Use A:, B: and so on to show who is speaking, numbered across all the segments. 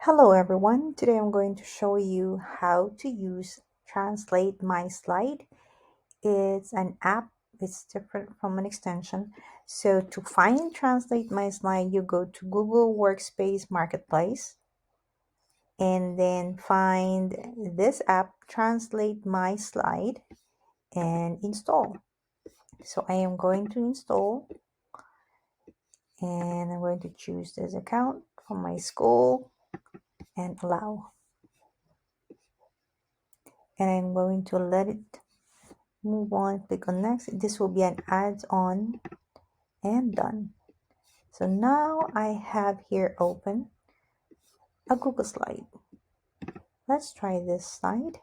A: Hello everyone, today I'm going to show you how to use Translate My Slide. It's an app, it's different from an extension. So to find Translate My Slide, you go to Google Workspace Marketplace and then find this app, Translate My Slide, and install. So I am going to install and I'm going to choose this account from my school and allow. And I'm going to let it move on, click on next. This will be an add-on and done. So now I have here open a Google slide. Let's try this slide.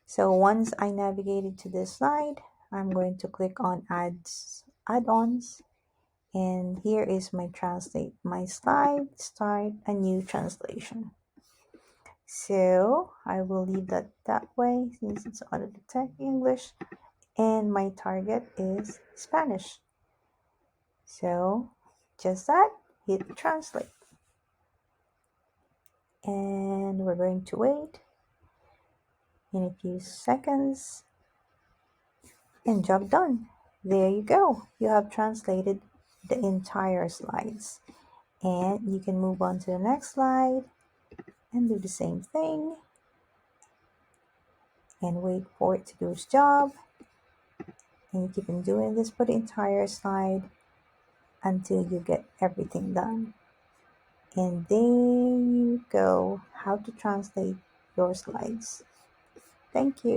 A: So once I navigated to this slide, I'm going to click on add-ons, and here is my Translate My Slide, start a new translation. So I will leave that way since it's auto detect English and my target is Spanish. So just that, hit translate. And we're going to wait in a few seconds and job done. There you go. You have translated the entire slides. And you can move on to the next slide and do the same thing. And wait for it to do its job. And you keep on doing this for the entire slide until you get everything done. And there you go, how to translate your slides. Thank you.